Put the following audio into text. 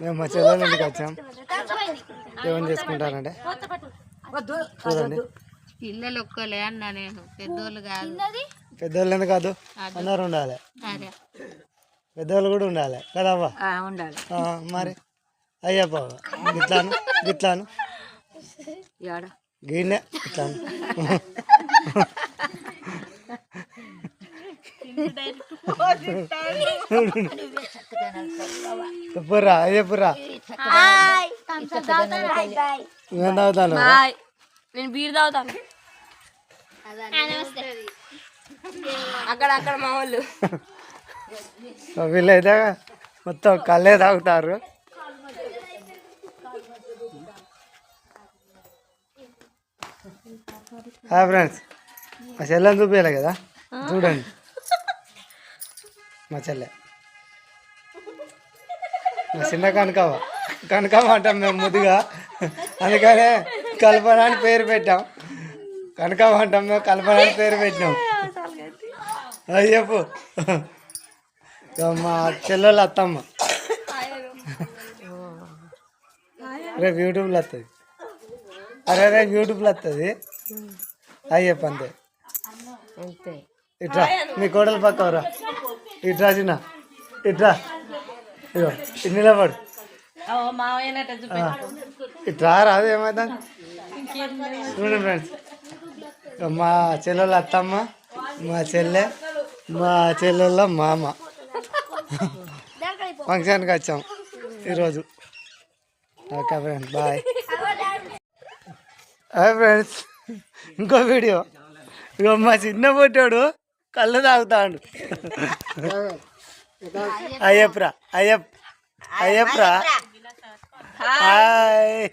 మేము మా చెల్లెల ఇంటికి వచ్చాం. ఏమని చేసుకుంటానంటే చూడండి. పిల్లలు ఒక్కలే అన్నా నేను, పెద్దోళ్ళు కాదు. పెద్దోళ్ళు కాదు, అందరు ఉండాలి. పెద్దోళ్ళు కూడా ఉండాలి కదవ్వా? ఉండాలి మరి అయ్యప్ప గిట్లాను గిట్లాను గిన్నె ఇట్లాను చెప్పురా చెప్పురా. నేను తాగుతాను, నేను బీర్ తాగుతాను. అక్కడ మా వాళ్ళు వీళ్ళైతే మొత్తం కళ్ళే తాగుతారు. ఫ్రెండ్స్ మా చెల్లెని చూపించాలి కదా, చూడండి మా చెల్లె. మా చిన్న కనకవ్వ అంటాం మేము ముద్దుగా, అందుకనే కల్పన అని పేరు పెట్టాం. కనకవ్వ అంటాం మేము, కల్పన అని పేరు పెట్టాం. అది చెప్పు. మా చెల్లెళ్ళు అత్తమ్మ రేపు యూట్యూబ్లో వస్తుంది. అరే రేపు యూట్యూబ్లో వస్తుంది. అది చెప్పు అంతే. ఇట్రా మీ కోడలు పక్కవరా, ఇట్రా చిన్న ఇట్రా, ఇగో ఇది నిలబడు, ఇట్రా రాదు ఏమైందా. చూడండి ఫ్రెండ్స్, మా చెల్లెళ్ళ అత్తమ్మ, మా చెల్లెళ్ళ మామ ఫంక్షన్కి వచ్చాం ఈరోజు. Okay friends, bye. Hi friends, ఇంకో వీడియో. ఇక మా చిన్న పుట్టాడు కళ్ళు తాగుతాడు. అయ్యప్రా అయ్యప్రా హాయ్.